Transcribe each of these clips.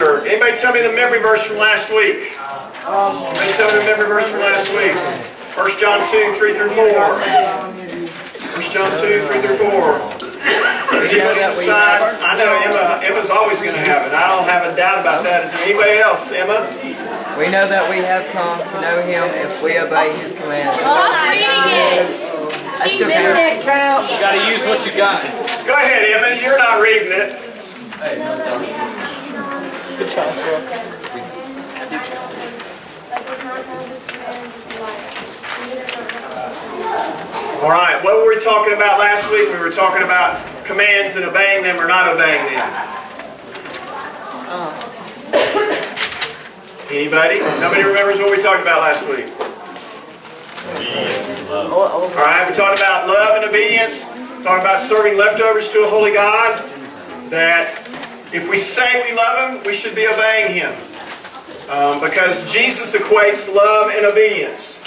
Kirk. Anybody tell me the memory verse from last week? Anybody tell me the memory verse from last week? 1 John 2, 3 through 4. 1 John 2, 3 through 4. Anybody besides? I know Emma's always going to have it. I don't have a doubt about that. Is there anybody else? Emma? We know that we have come to know Him if we obey His commands. I'm reading it. I still can't. You got to use what you got. Go ahead, Emma. You're not reading it. Good try, Squirrel. All right. What were we talking about last week? We were talking about commands and obeying them or not obeying them. Anybody? Nobody remembers what we talked about last week? All right, we talked about love and obedience. Talking about serving leftovers to a holy God. That if we say we love Him, we should be obeying Him. Because Jesus equates love and obedience.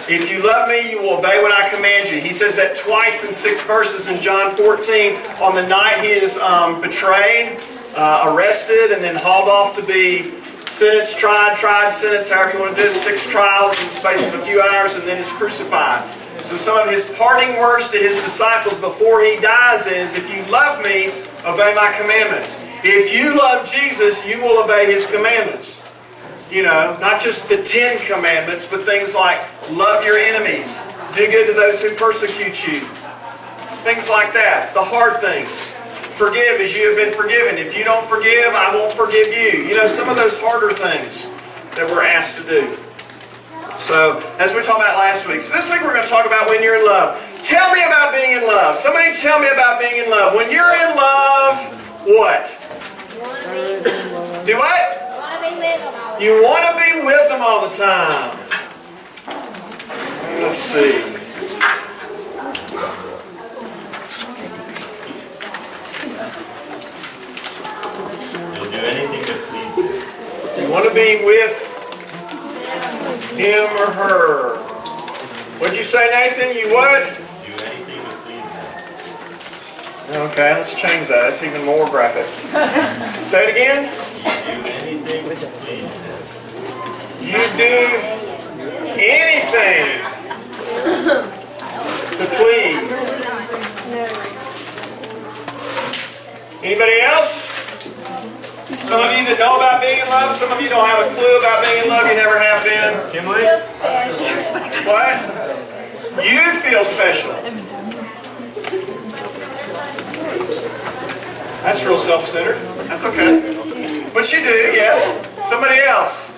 If you love me, you will obey what I command you. He says that twice in 6 verses in John 14. On the night He is betrayed, arrested, and then hauled off to be sentenced, tried, sentenced, however you want to do it, 6 trials in the space of a few hours, and then is crucified. So some of His parting words to His disciples before He dies is, if you love me, obey my commandments. If you love Jesus, you will obey His commandments. You know, not just the 10 commandments, but things like love your enemies, do good to those who persecute you. Things like that, the hard things. Forgive as you have been forgiven. If you don't forgive, I won't forgive you. You know, some of those harder things that we're asked to do. So, as we talked about last week. So this week we're going to talk about when you're in love. Tell me about being in love. Somebody tell me about being in love. When you're in love, what? Do what? You want to be with them all the time. Let's see. You'll do anything to please them. You want to be with him or her. What'd you say, Nathan? You what? Do anything to please them. Okay, let's change that. That's even more graphic. Say it again. You do anything to please them. You do anything to please. Anybody else? Some of you that know about being in love, some of you don't have a clue about being in love, you never have been. Kimberly? What? You feel special. That's real self-centered. That's okay. But you do, yes. Somebody else.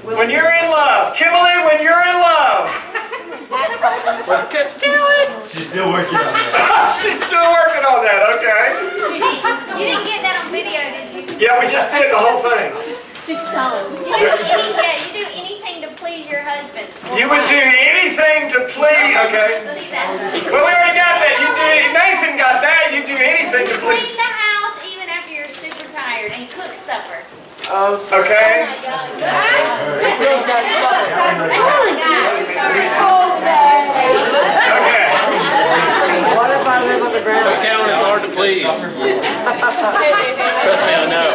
When you're in love. Kimberly, when you're in love. She's still working on that. She's still working on that, okay. You didn't get that on video, did you? Yeah, we just did the whole thing. You do anything to please your husband. You would do anything to please, okay. See that? Well, we already got that. Nathan got that. You do anything to Clean please. the house even after you're super tired and cook supper. Okay. Okay. What if I live on the ground? Coach Callan is hard to please. Trust me, I know.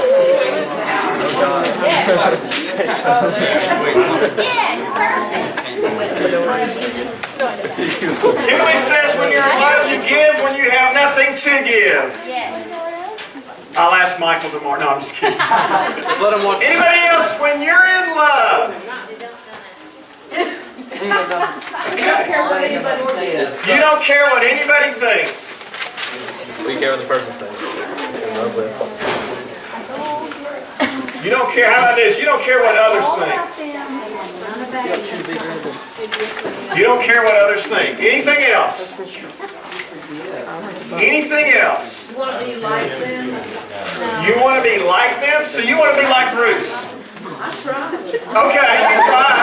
Kimberly says when you're in love, you give when you have nothing to give. Yes. I'll ask Michael tomorrow. No, I'm just kidding. Just let him watch. Anybody else, when you're in love? You don't care what anybody thinks. We care what the person thinks. In love with. You don't care. How about this? You don't care what others think. You don't care what others think. Anything else? Anything else? You want to be like them? You want to be like them? So you want to be like Bruce? I try. Okay, you try.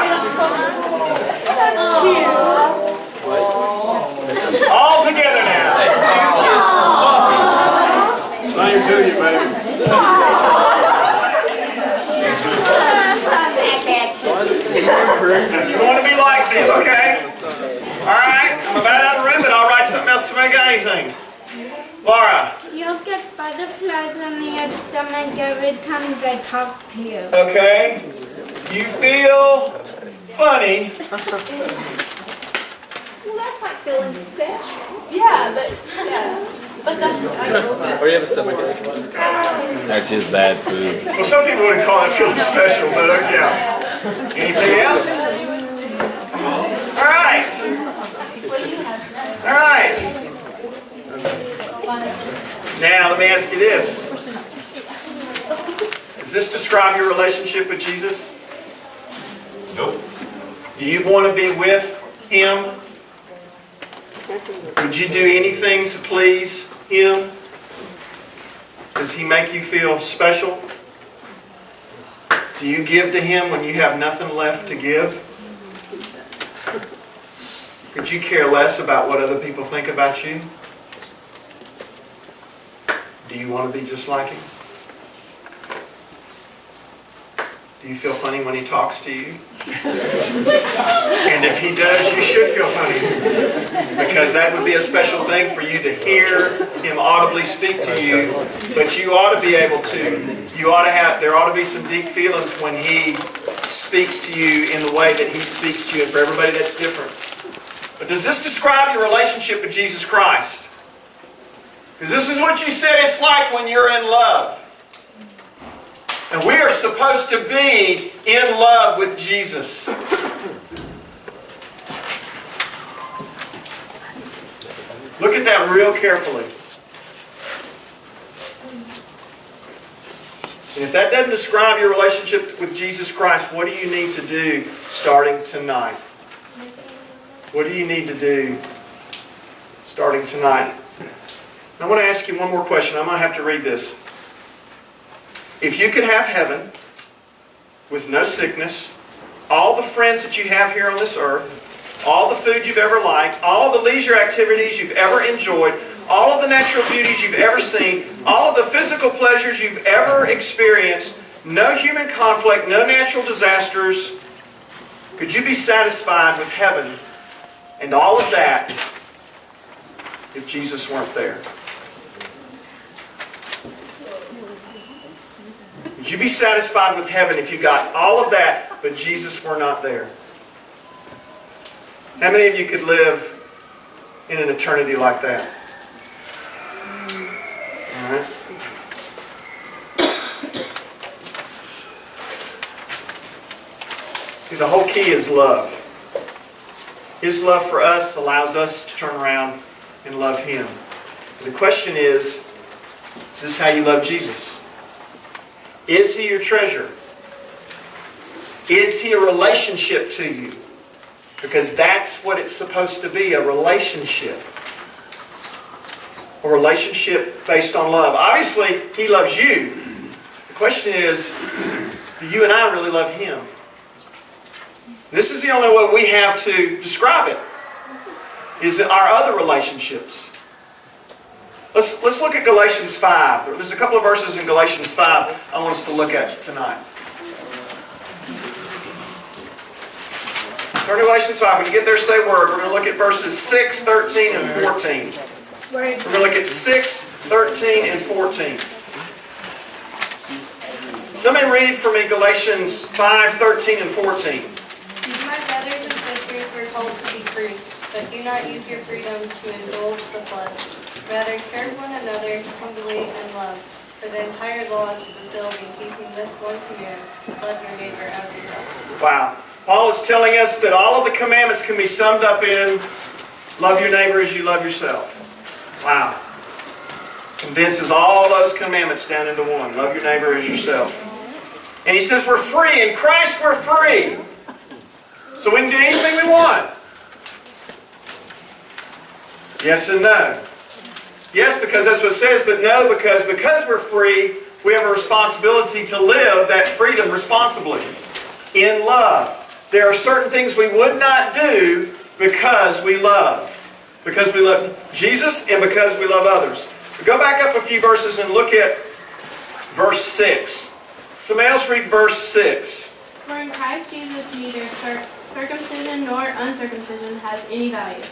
All together now. Same to you, baby. You want to be like them, okay? All right, I'm about out of room, but I'll write something else if I got anything. Laura, You'll get butterflies on your stomach every time they talk to you. okay. You feel funny. Well, that's like feeling special. Yeah, but that's, Or you have a stomach ache. That's just bad food. Well, some people wouldn't call it feeling special, but yeah. Anything else? All right. All right. Now, let me ask you this. Does this describe your relationship with Jesus? Nope. Do you want to be with Him? Would you do anything to please Him? Does He make you feel special? Do you give to Him when you have nothing left to give? Could you care less about what other people think about you? Do you want to be just like Him? Do you feel funny when He talks to you? And if He does, you should feel funny. Because that would be a special thing for you to hear Him audibly speak to you. But you ought to be able to, there ought to be some deep feelings when He speaks to you in the way that He speaks to you. And for everybody that's different. But does this describe your relationship with Jesus Christ? Because this is what you said it's like when you're in love. And we are supposed to be in love with Jesus. Look at that real carefully. And if that doesn't describe your relationship with Jesus Christ, what do you need to do starting tonight? What do you need to do starting tonight? I want to ask you one more question. I'm going to have to read this. If you could have heaven with no sickness, all the friends that you have here on this earth, all the food you've ever liked, all the leisure activities you've ever enjoyed, all of the natural beauties you've ever seen, all of the physical pleasures you've ever experienced, no human conflict, no natural disasters, could you be satisfied with heaven and all of that if Jesus weren't there? Would you be satisfied with heaven if you got all of that, but Jesus were not there? How many of you could live in an eternity like that? All right. See, the whole key is love. His love for us allows us to turn around and love Him. The question is this how you love Jesus? Is He your treasure? Is He a relationship to you? Because that's what it's supposed to be, a relationship. A relationship based on love. Obviously, He loves you. The question is, do you and I really love Him? This is the only way we have to describe it, is our other relationships. Let's look at Galatians 5. There's a couple of verses in Galatians 5 I want us to look at tonight. Turn to Galatians 5. When you get there, say word. We're going to look at verses 6, 13, and 14. We're going to look at 6, 13, and 14. Somebody read for me Galatians 5, 13, and 14. My brothers and sisters were told to be free, but do not use your freedom to indulge the flesh. Rather, serve one another humbly in love. For the entire law is fulfilled in keeping this one command: love your neighbor as yourself. Wow. Paul is telling us that all of the commandments can be summed up in love your neighbor as you love yourself. Wow. Condenses all those commandments down into one. Love your neighbor as yourself. And he says we're free. In Christ we're free. So we can do anything we want. Yes and no. Yes, because that's what it says, but no, because we're free, we have a responsibility to live that freedom responsibly. In love. There are certain things we would not do because we love. Because we love Jesus and because we love others. But go back up a few verses and look at verse 6. Somebody else read verse 6. For in Christ Jesus neither circumcision nor uncircumcision has any value.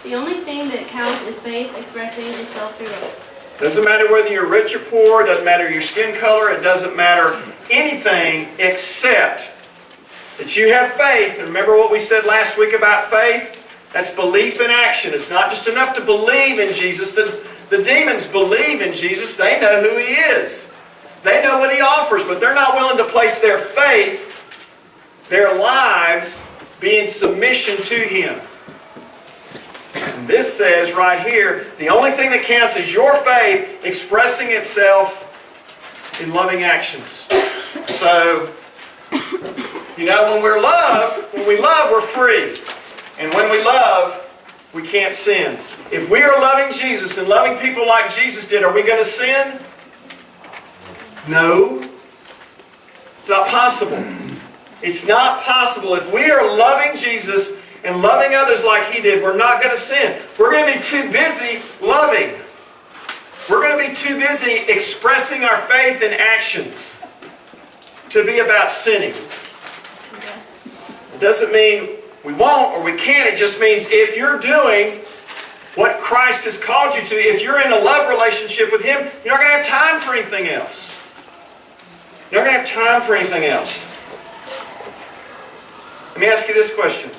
The only thing that counts is faith expressing itself through love. Doesn't matter whether you're rich or poor, it doesn't matter your skin color, it doesn't matter anything except that you have faith. And remember what we said last week about faith? That's belief in action. It's not just enough to believe in Jesus. The demons believe in Jesus. They know who He is. They know what He offers, but they're not willing to place their faith, their lives, be in submission to Him. And this says right here, the only thing that counts is your faith expressing itself in loving actions. So, you know, when we love, we're free. And when we love, we can't sin. If we are loving Jesus and loving people like Jesus did, are we going to sin? No. It's not possible. It's not possible. If we are loving Jesus and loving others like He did, we're not going to sin. We're going to be too busy loving. We're going to be too busy expressing our faith in actions to be about sinning. It doesn't mean we won't or we can't. It just means if you're doing what Christ has called you to, if you're in a love relationship with Him, you're not going to have time for anything else. You're not going to have time for anything else. Let me ask you this question.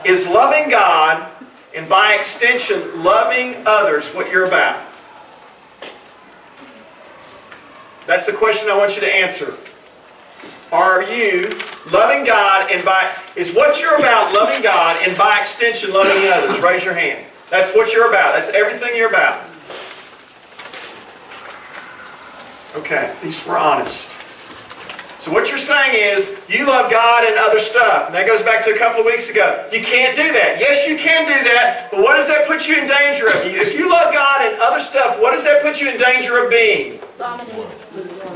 Is loving God, and by extension, loving others, what you're about? That's the question I want you to answer. Are you loving God, and is what you're about loving God, and by extension, loving others? Raise your hand. That's what you're about. That's everything you're about. Okay, at least we're honest. So what you're saying is, you love God and other stuff. And that goes back to a couple of weeks ago. You can't do that. Yes, you can do that, but what does that put you in danger of? If you love God and other stuff, what does that put you in danger of being?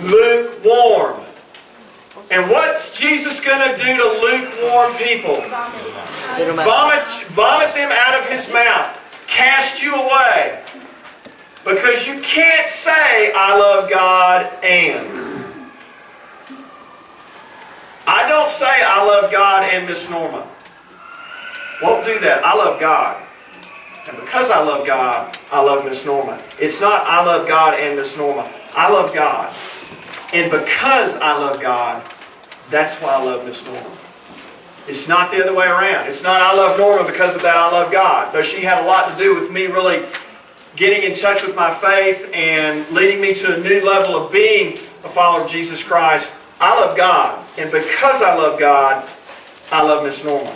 Lukewarm. And what's Jesus going to do to lukewarm people? Vomit them out of His mouth. Cast you away. Because you can't say, I love God and. I don't say I love God and Miss Norma. Won't do that. I love God. And because I love God, I love Miss Norma. It's not I love God and Miss Norma. I love God. And because I love God, that's why I love Miss Norma. It's not the other way around. It's not I love Norma because of that I love God. Though she had a lot to do with me really getting in touch with my faith and leading me to a new level of being a follower of Jesus Christ. I love God. And because I love God, I love Miss Norma.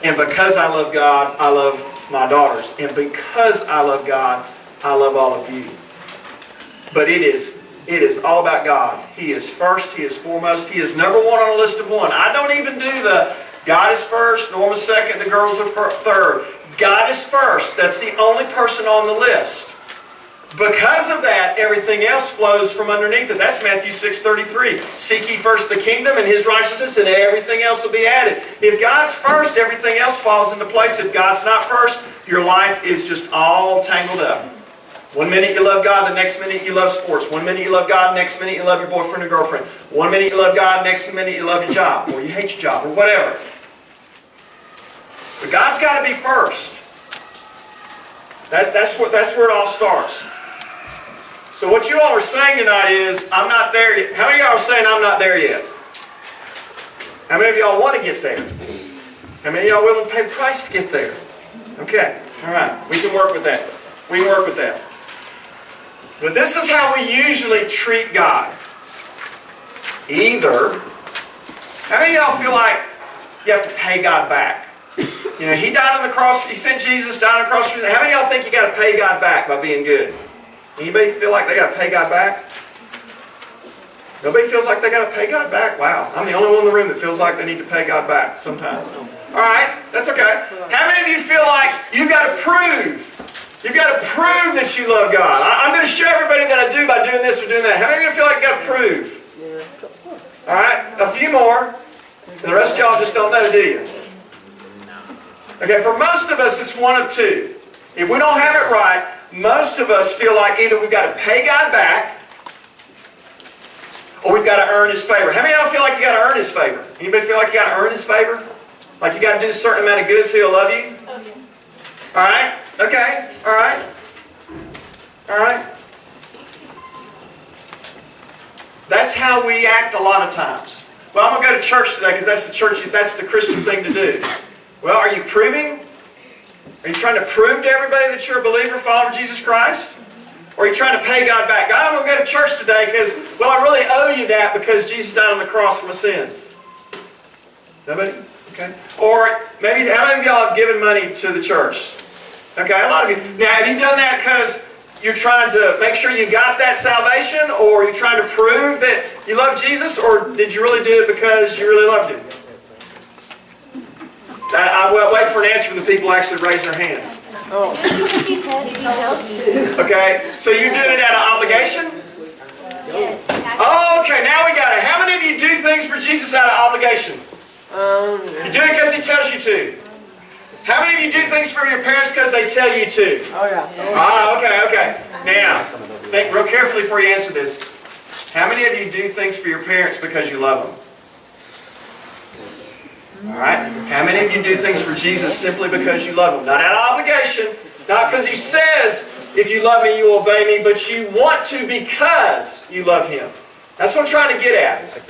And because I love God, I love my daughters. And because I love God, I love all of you. But it is all about God. He is first. He is foremost. He is number one on a list of one. I don't even do the God is first, Norma's second, the girls are third. God is first. That's the only person on the list. Because of that, everything else flows from underneath it. That's Matthew 6:33. Seek ye first the kingdom and His righteousness, and everything else will be added. If God's first, everything else falls into place. If God's not first, your life is just all tangled up. One minute you love God, the next minute you love sports. One minute you love God, next minute you love your boyfriend or girlfriend. One minute you love God, next minute you love your job, or you hate your job, or whatever. But God's got to be first. That's where it all starts. So what you all are saying tonight is, I'm not there yet. How many of y'all are saying I'm not there yet? How many of y'all want to get there? How many of y'all are willing to pay the price to get there? Okay, all right. We can work with that. We can work with that. But this is how we usually treat God. Either, how many of y'all feel like you have to pay God back? You know, He died on the cross. He sent Jesus down on the cross. How many of y'all think you got to pay God back by being good? Anybody feel like they got to pay God back? Nobody feels like they got to pay God back? Wow. I'm the only one in the room that feels like they need to pay God back sometimes. All right, that's okay. How many of you feel like you've got to prove? You've got to prove that you love God. I'm going to show everybody that I do by doing this or doing that. How many of you feel like you've got to prove? All right, a few more. And the rest of y'all just don't know, do you? Okay, for most of us, it's one of two. If we don't have it right, most of us feel like either we've got to pay God back or we've got to earn His favor. How many of y'all feel like you got to earn His favor? Anybody feel like you got to earn His favor? Like you got to do a certain amount of good so He'll love you? All right? Okay. All right. how we act a lot of times. Well, I'm going to go to church today because that's the Christian thing to do. Well, are you proving? Are you trying to prove to everybody that you're a believer, follower of Jesus Christ? Or are you trying to pay God back? God, I'm going to go to church today because, well, I really owe you that because Jesus died on the cross for my sins. Nobody? Okay. Or maybe, how many of y'all have given money to the church? Okay, a lot of you. Now, have you done that because you're trying to make sure you got that salvation, or are you trying to prove that you love Jesus, or did you really do it because you really loved Him? I wait for an answer from the people who actually raise their hands. Okay, so you're doing it out of obligation? Yes. Oh, okay, now we got it. How many of you do things for Jesus out of obligation? You do it because He tells you to. How many of you do things for your parents because they tell you to? Oh, yeah. Ah, okay. Now, think real carefully before you answer this. How many of you do things for your parents because you love them? All right. How many of you do things for Jesus simply because you love Him? Not out of obligation, not because He says, if you love me, you will obey me, but you want to because you love Him. That's what I'm trying to get at.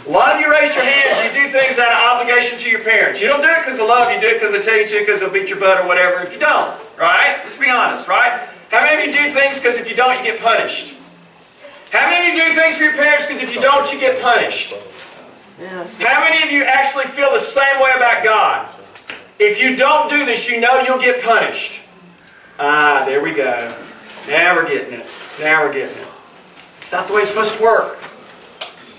A lot of you raised your hands, you do things out of obligation to your parents. You don't do it because of love, you do it because they tell you to, because they'll beat your butt or whatever if you don't. Right? Let's be honest, right? How many of you do things because if you don't, you get punished? How many of you do things for your parents because if you don't, you get punished? Yeah. How many of you actually feel the same way about God? If you don't do this, you know you'll get punished. Ah, there we go. Now we're getting it. Now we're getting it. It's not the way it's supposed to work.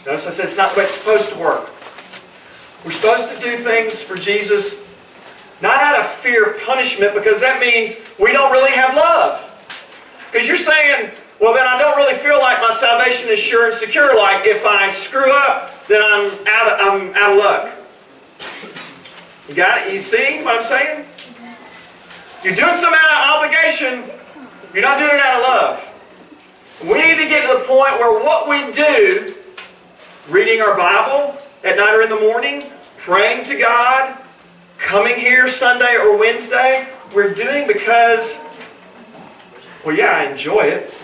Notice I said it's not the way it's supposed to work. We're supposed to do things for Jesus not out of fear of punishment, because that means we don't really have love. Because you're saying, well, then I don't really feel like my salvation is sure and secure. Like if I screw up, then I'm out of luck. You got it? You see what I'm saying? You're doing something out of obligation. You're not doing it out of love. We need to get to the point where what we do, reading our Bible at night or in the morning, praying to God, coming here Sunday or Wednesday, we're doing because, well, yeah, I enjoy it,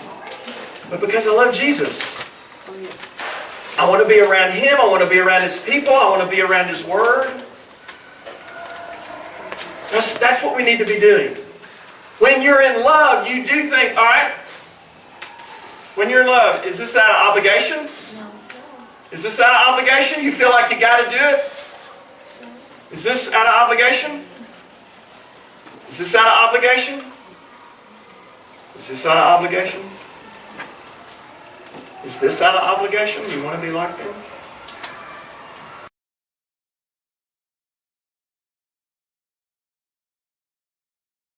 but because I love Jesus. I want to be around Him. I want to be around His people. I want to be around His Word. That's what we need to be doing. When you're in love, you do things, all right? When you're in love, is this out of obligation? No. Is this out of obligation? You feel like you got to do it? Is this out of obligation? Is this out of obligation? Is this out of obligation? Is this out of obligation? You want to be like them?